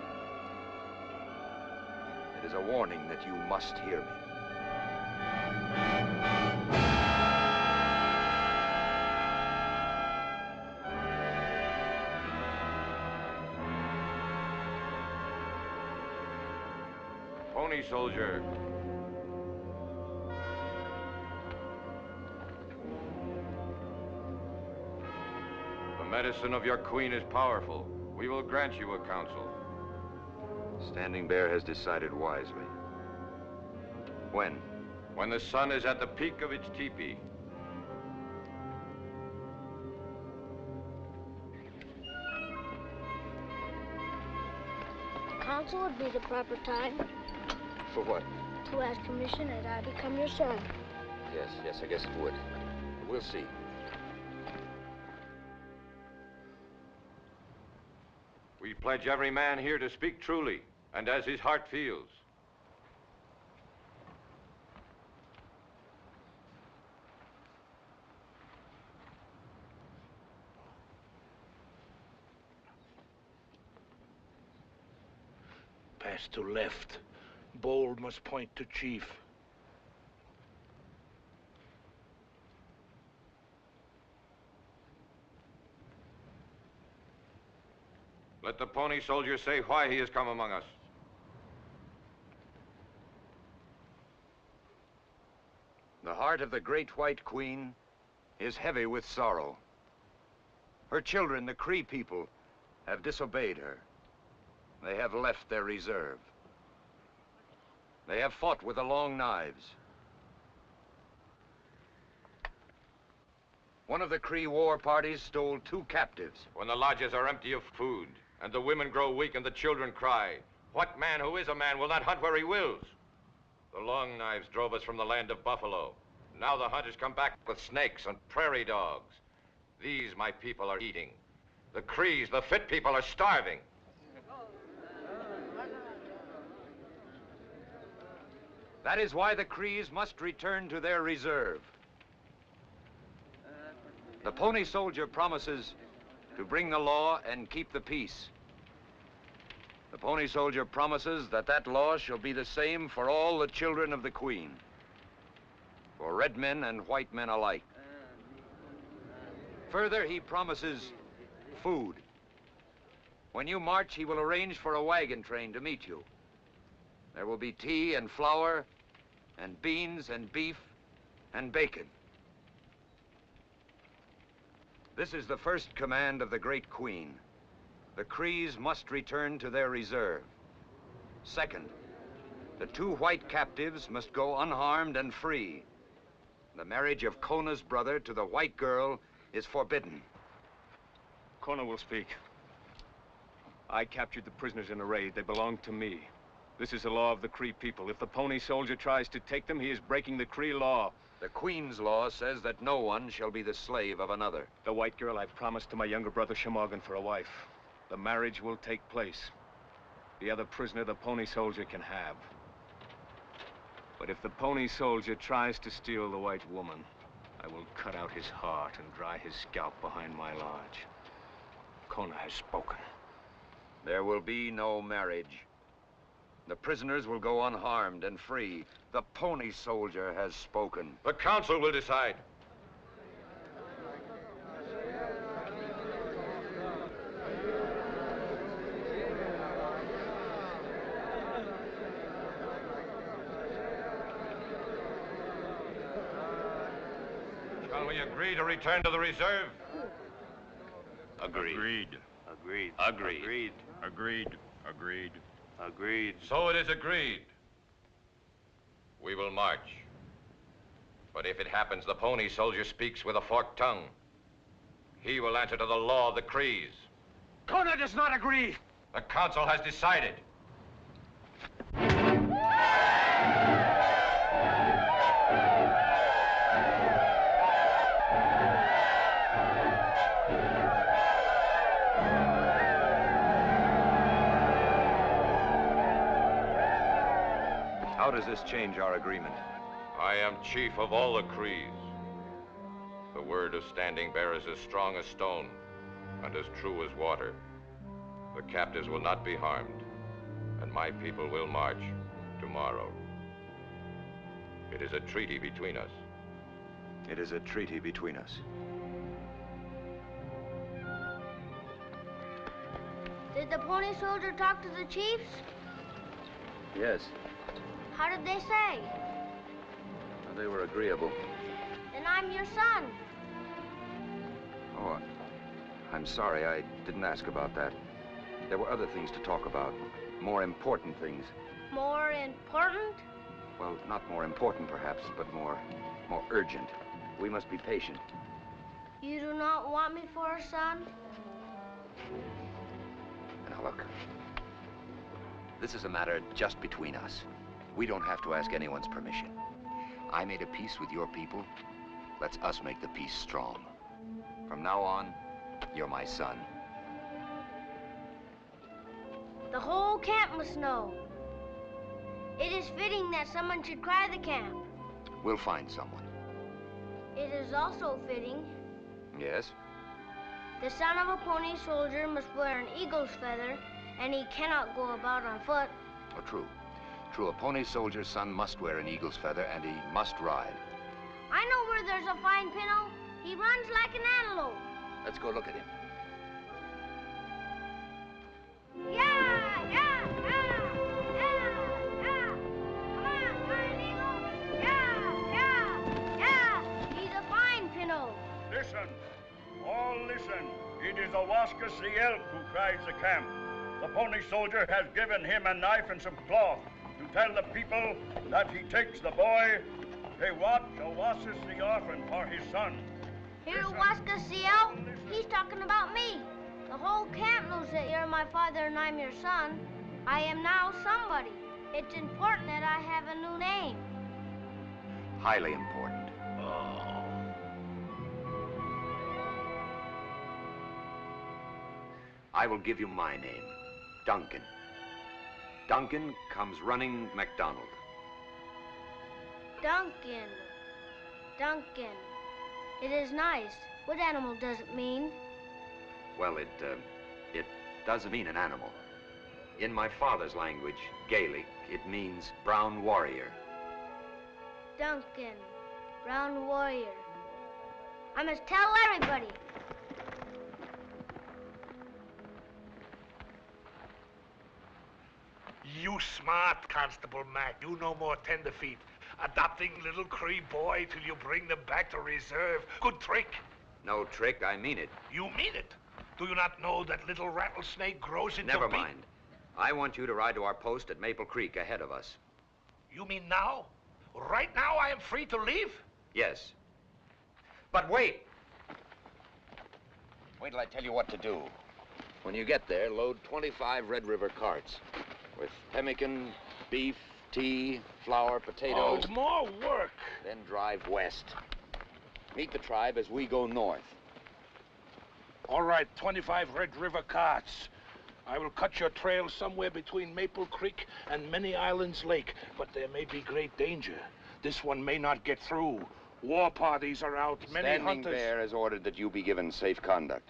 S1: It is a warning that you must hear me.
S2: Pony Soldier. The medicine of your queen is powerful. We will grant you a counsel.
S1: Standing Bear has decided wisely. When?
S2: When the sun is at the peak of its teepee.
S11: Council would be the proper time
S1: For what?
S11: to ask permission that I become your son.
S1: Yes, I guess it would. We'll see.
S2: We pledge every man here to speak truly and as his heart feels.
S6: Pass to left. Bold must point to chief.
S2: Let the Pony Soldier say why he has come among us.
S1: The heart of the Great White Queen is heavy with sorrow. Her children, the Cree people, have disobeyed her. They have left their reserve. They have fought with the long knives. One of the Cree war parties stole 2 captives.
S2: When the lodges are empty of food, and the women grow weak and the children cry, what man who is a man will not hunt where he wills? The long knives drove us from the land of buffalo. Now the hunters come back with snakes and prairie dogs. These my people are eating. The Crees, the fit people, are starving.
S1: That is why the Crees must return to their reserve. The Pony Soldier promises to bring the law and keep the peace. The Pony Soldier promises that that law shall be the same for all the children of the Queen, for red men and white men alike. Further, he promises food. When you march, he will arrange for a wagon train to meet you. There will be tea and flour and beans and beef and bacon. This is the first command of the great Queen. The Crees must return to their reserve. Second, the 2 white captives must go unharmed and free. The marriage of Kona's brother to the white girl is forbidden.
S3: Kona will speak. I captured the prisoners in a raid. They belong to me. This is the law of the Cree people. If the Pony Soldier tries to take them, he is breaking the Cree law.
S1: The Queen's law says that no one shall be the slave of another.
S3: The white girl I've promised to my younger brother Shamogan for a wife. The marriage will take place. The other prisoner the Pony Soldier can have. But if the Pony Soldier tries to steal the white woman, I will cut out his heart and dry his scalp behind my lodge. Kona has spoken.
S1: There will be no marriage. The prisoners will go unharmed and free. The Pony Soldier has spoken.
S2: The council will decide. Shall we agree to return to the reserve?
S7: Agreed.
S12: Agreed.
S7: Agreed.
S12: Agreed. Agreed. Agreed.
S7: Agreed.
S2: So it is agreed. We will march. But if it happens the Pony Soldier speaks with a forked tongue, he will answer to the law of the Crees.
S3: Kona does not agree.
S2: The council has decided.
S1: How does this change our agreement?
S2: I am chief of all the Crees. The word of Standing Bear is as strong as stone and as true as water. The captives will not be harmed, and my people will march tomorrow. It is a treaty between us.
S1: It is a treaty between us.
S11: Did the Pony Soldier talk to the chiefs?
S1: Yes,
S11: How did they say?
S1: they were agreeable.
S11: Then I'm your son.
S1: Oh, I'm sorry, I didn't ask about that. There were other things to talk about, more important things.
S11: More important?
S1: Well, not more important perhaps, but more urgent. We must be patient.
S11: You do not want me for a son?
S1: Now look, this is a matter just between us. We don't have to ask anyone's permission. I made a peace with your people. Let's us make the peace strong. From now on, you're my son.
S11: The whole camp must know. It is fitting that someone should cry the camp.
S1: We'll find someone.
S11: It is also fitting
S1: Yes?
S11: the son of a Pony Soldier must wear an eagle's feather, and he cannot go about on foot.
S1: Oh, true. True, a Pony Soldier's son must wear an eagle's feather, and he must ride.
S11: I know where there's a fine pinto. He runs like an antelope.
S1: Let's go look at him.
S11: Yeah, yeah, yeah, yeah, yeah. Come on, Fine Eagle. Yeah. He's a fine pinto.
S12: Listen. All listen. It is is a Waskasi elk who cries the camp. The pony soldier has given him a knife and some cloth to tell the people that he takes the boy, they watch a Waskasi orphan for his son.
S11: Here, Waskasi elk, he's talking about me. The whole camp knows that you're my father and I'm your son. I am now somebody. It's important that I have a new name.
S1: Highly important. I will give you my name, Duncan. Duncan comes running MacDonald.
S11: Duncan. Duncan. It is nice. What animal does it mean?
S1: Well, it doesn't mean an animal. In my father's language, Gaelic, it means brown warrior.
S11: Duncan. Brown warrior. I must tell everybody.
S6: You smart, Constable Mac. You no more tenderfeet. Adopting little Cree boy till you bring them back to reserve. Good trick.
S1: No trick, I mean it.
S6: You mean it? Do you not know that little rattlesnake grows into
S1: Never mind. I want you to ride to our post at Maple Creek ahead of us.
S6: You mean now? Right now I am free to leave?
S1: Yes. But wait! Wait till I tell you what to do. When you get there, load 25 Red River carts with pemmican, beef, tea, flour, potatoes.
S6: Oh, it's more work.
S1: Then drive west. Meet the tribe as we go north.
S6: All right, 25 Red River carts. I will cut your trail somewhere between Maple Creek and Many Islands Lake, but there may be great danger. This one may not get through. War parties are out, many
S1: Standing
S6: hunters...
S1: Bear has ordered that you be given safe conduct.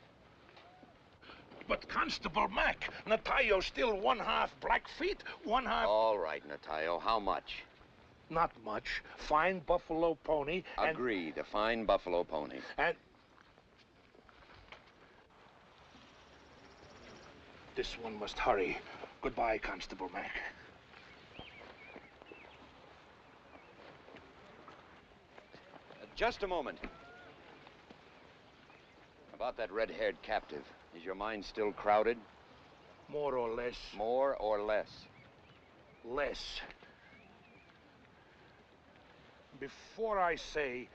S6: But Constable Mac, Natayo's still one half Blackfeet, one half...
S1: All right, Natayo, how much?
S6: Not much. Fine buffalo pony and...
S1: Agreed, a fine buffalo pony.
S6: And... This one must hurry. Goodbye, Constable Mac.
S1: Just a moment. About that red-haired captive. Is your mind still crowded?
S6: More or less.
S1: More or less?
S6: Less. Before I say,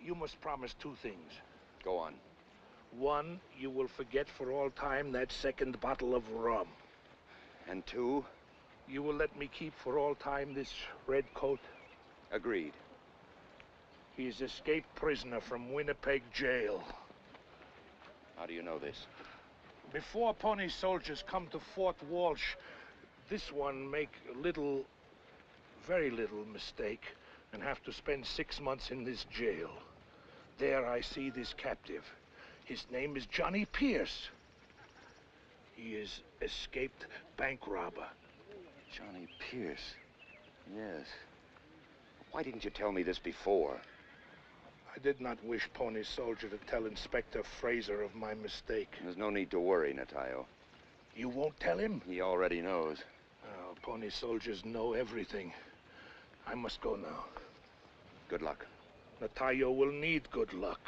S6: you must promise two things.
S1: Go on.
S6: One, you will forget for all time that second bottle of rum.
S1: And two?
S6: You will let me keep for all time this red coat.
S1: Agreed.
S6: He is escaped prisoner from Winnipeg jail.
S1: How do you know this?
S6: Before pony soldiers come to Fort Walsh, this one make little, very little mistake and have to spend 6 months in this jail. There I see this captive. His name is Johnny Pierce. He is escaped bank robber.
S1: Johnny Pierce? Yes. Why didn't you tell me this before?
S6: I did not wish Pony Soldier to tell Inspector Fraser of my mistake.
S1: There's no need to worry, Natayo.
S6: You won't tell him?
S1: He already knows.
S6: Oh, Pony Soldiers know everything. I must go now.
S1: Good luck.
S6: Natayo will need good luck.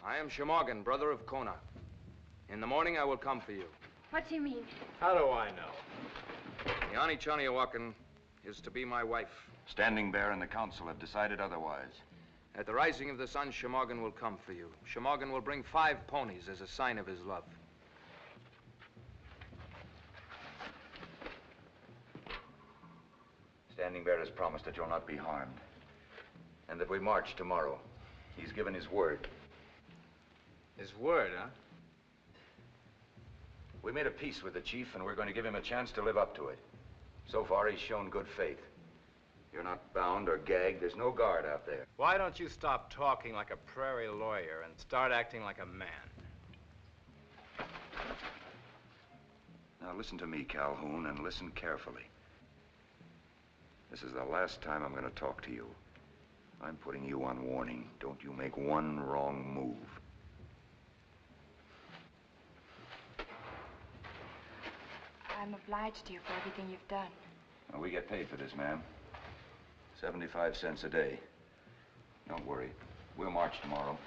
S13: I am Shemorgan, brother of Kona. In the morning, I will come for you.
S8: What do you mean?
S9: How do I know?
S13: Yanni Choniawakan is to be my wife.
S1: Standing Bear and the council have decided otherwise.
S13: At the rising of the sun, Shemorgan will come for you. Shemorgan will bring 5 ponies as a sign of his love.
S1: Standing Bear has promised that you'll not be harmed. And that we march tomorrow. He's given his word.
S9: His word, huh?
S1: We made a peace with the chief, and we're going to give him a chance to live up to it. So far, he's shown good faith. You're not bound or gagged. There's no guard out there.
S9: Why don't you stop talking like a prairie lawyer and start acting like a man?
S1: Now, listen to me, Calhoun, and listen carefully. This is the last time I'm going to talk to you. I'm putting you on warning. Don't you make one wrong move.
S8: I'm obliged to you for everything you've done.
S1: Well, we get paid for this, ma'am. 75 cents a day. Don't worry. We'll march tomorrow.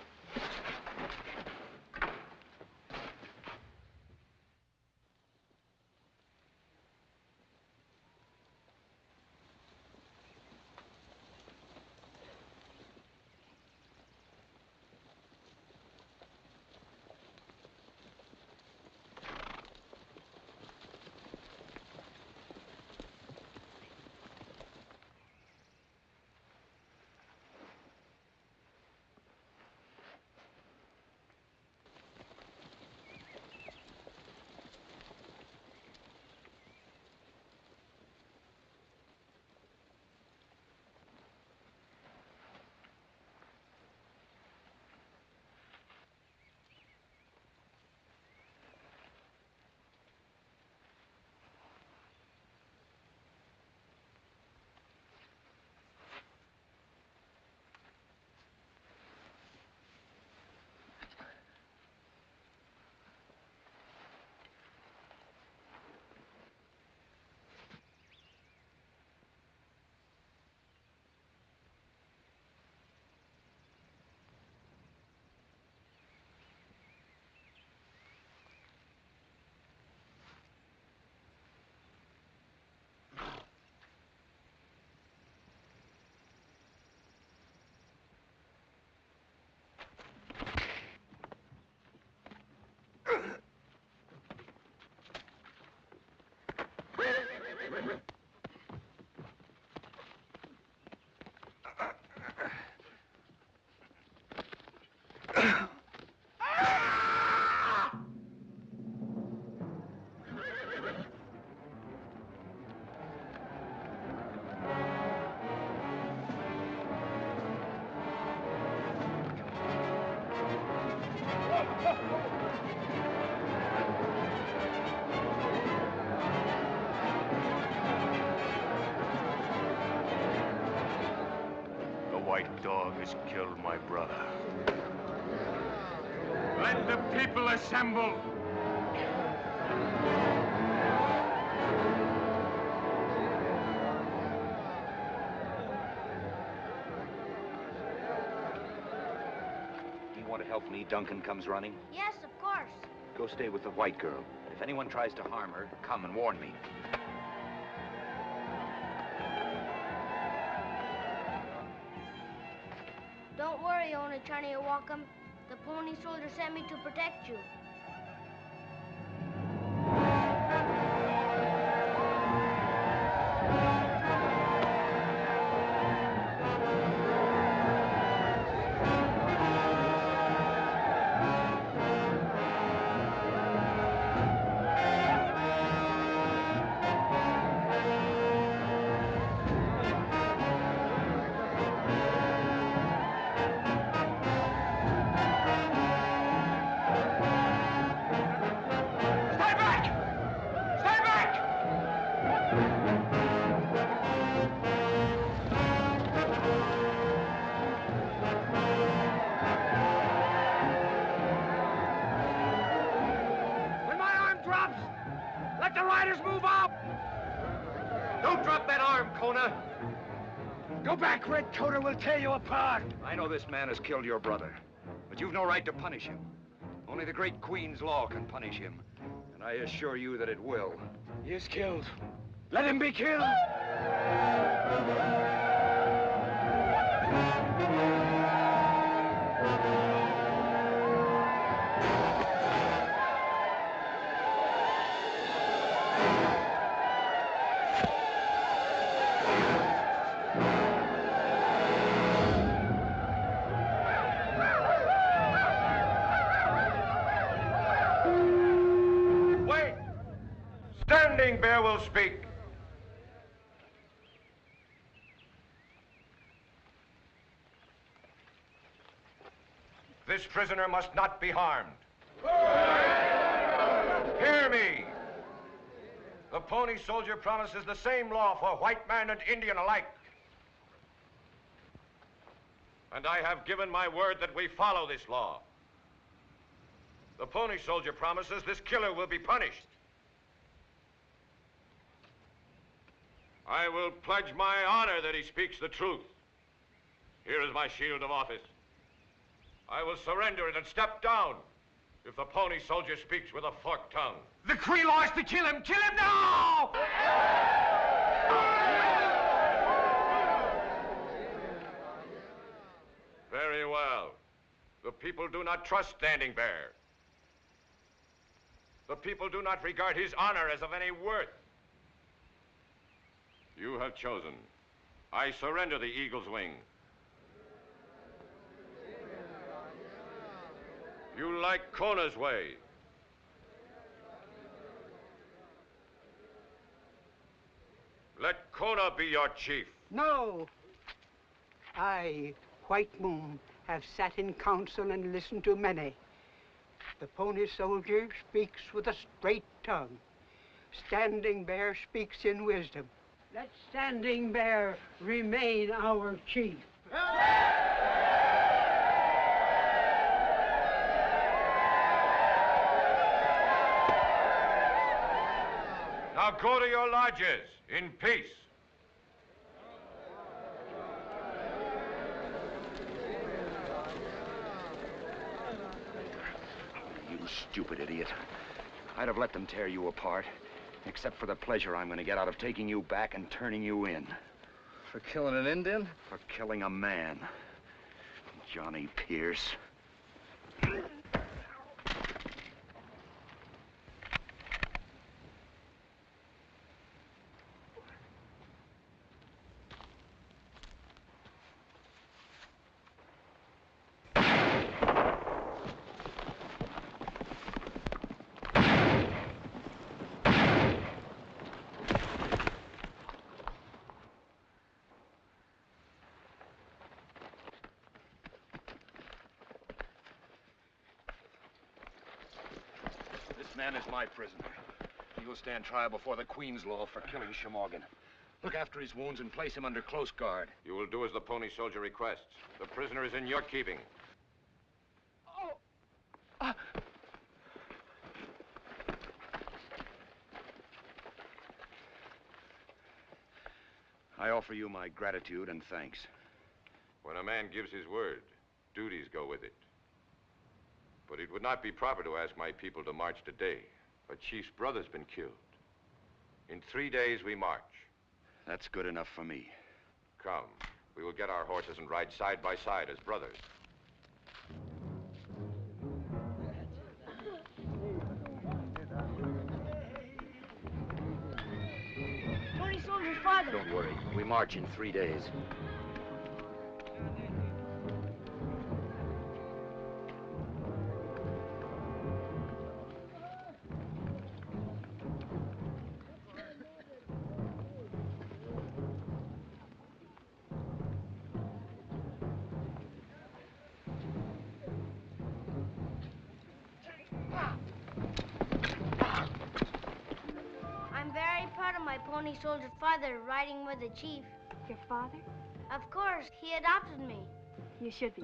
S10: White dog has killed my brother.
S3: Let the people assemble.
S1: You want to help me? Duncan comes running.
S11: Yes, of course.
S1: Go stay with the white girl. If anyone tries to harm her, come and warn me.
S11: Don't worry, only Johnny Walkham. The pony soldier sent me to protect you.
S3: Go back, Red Coat, or we'll tear you apart.
S1: I know this man has killed your brother, but you've no right to punish him. Only the great Queen's law can punish him, and I assure you that it will.
S3: He is killed. Let him be killed.
S2: Standing Bear will speak. This prisoner must not be harmed. Hear me. The pony soldier promises the same law for white man and Indian alike. And I have given my word that we follow this law. The pony soldier promises this killer will be punished. I will pledge my honor that he speaks the truth. Here is my shield of office. I will surrender it and step down if the pony soldier speaks with a forked tongue.
S3: The Cree law is to kill him! Kill him now!
S2: Very well. The people do not trust Standing Bear. The people do not regard his honor as of any worth. You have chosen. I surrender the eagle's wing. You like Kona's way. Let Kona be your chief.
S14: No. I, White Moon, have sat in council and listened to many. The pony soldier speaks with a straight tongue. Standing Bear speaks in wisdom. Let Standing Bear remain our chief.
S2: Now go to your lodges in peace.
S7: You stupid idiot. I'd have let them tear you apart, except for the pleasure I'm going to get out of taking you back and turning you in.
S9: For killing an Indian?
S7: For killing a man. Johnny Pierce.
S3: This man is my prisoner. He will stand trial before the Queen's law for killing Shemoggan. Look after his wounds and place him under close guard.
S2: You will do as the pony soldier requests. The prisoner is in your keeping.
S7: I offer you my gratitude and thanks.
S2: When a man gives his word, duties go with it. But it would not be proper to ask my people to march today. A chief's brother's been killed. In 3 days, we march.
S7: That's good enough for me.
S2: Come, we will get our horses and ride side by side as brothers.
S11: Pony soldier's father.
S7: Don't worry. We march in 3 days.
S11: I'm very proud of my pony soldier's father riding with the chief.
S8: Your father?
S11: Of course, he adopted me.
S8: You should be.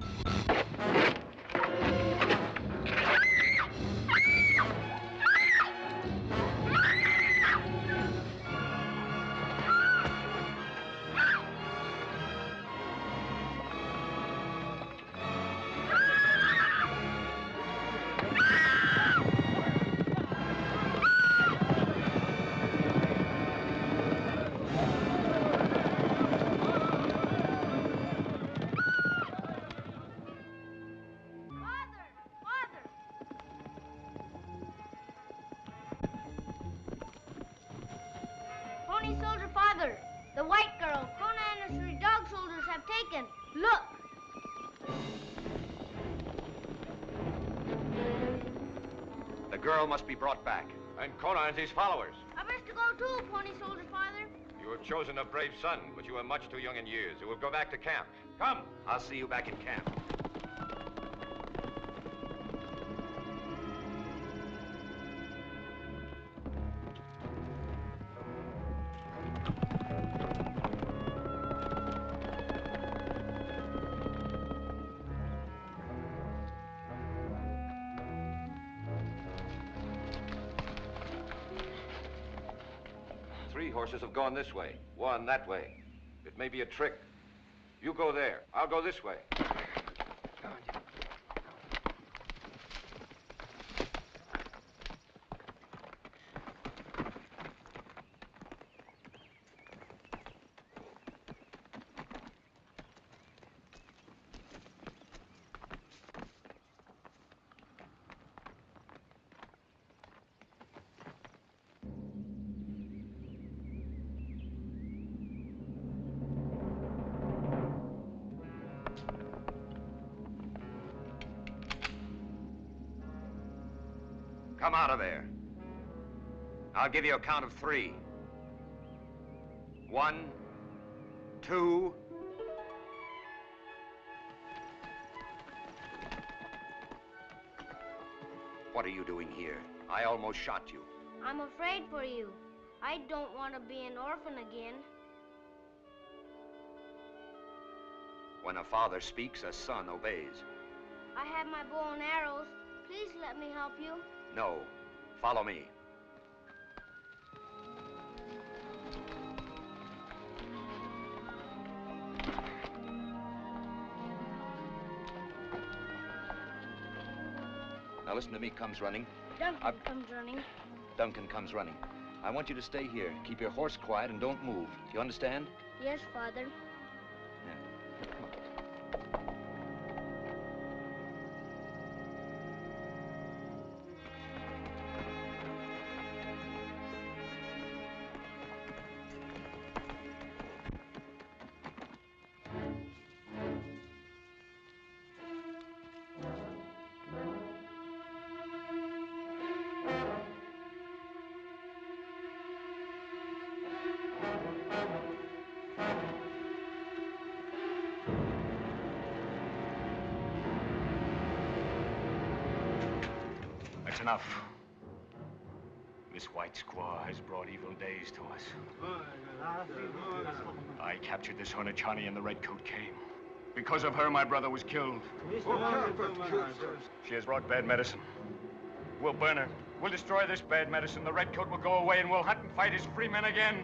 S11: Pony soldier father, the white girl Kona and his 3 dog soldiers have taken. Look!
S7: The girl must be brought back.
S2: And Kona and his followers.
S11: I wish to go too, pony soldier father.
S2: You have chosen a brave son, but you are much too young in years. You will go back to camp. Come.
S7: I'll see you back in camp.
S2: 3 horses have gone this way, 1 that way. It may be a trick. You go there. I'll go this way.
S7: Come out of there. I'll give you a count of 3. 1, 2. What are you doing here? I almost shot you.
S11: I'm afraid for you. I don't want to be an orphan again.
S7: When a father speaks, a son obeys.
S11: I have my bow and arrows. Please let me help you.
S7: No. Follow me. Now listen to me. Comes running.
S11: Duncan comes running.
S7: Duncan comes running. I want you to stay here. Keep your horse quiet and don't move. You understand?
S11: Yes, Father.
S3: That's enough. This white squaw has brought evil days to us. I captured this Honechani and the Redcoat came. Because of her, my brother was killed. She has brought bad medicine. We'll burn her. We'll destroy this bad medicine. The Redcoat will go away and we'll hunt and fight as free men again.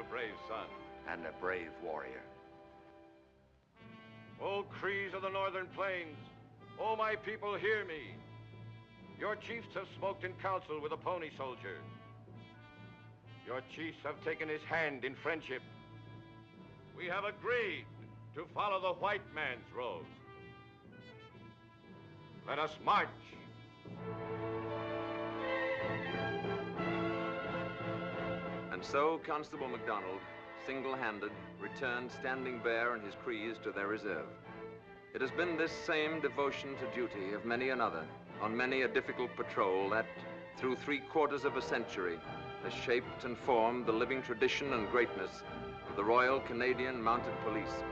S2: a brave son.
S7: And a brave warrior.
S2: O Crees of the northern plains, O my people, hear me. Your chiefs have smoked in council with a pony soldier. Your chiefs have taken his hand in friendship. We have agreed to follow the white man's road. Let us march.
S1: And so Constable MacDonald, single-handed, returned Standing Bear and his Crees to their reserve. It has been this same devotion to duty of many another, on many a difficult patrol, that, through 3/4 of a century, has shaped and formed the living tradition and greatness of the Royal Canadian Mounted Police.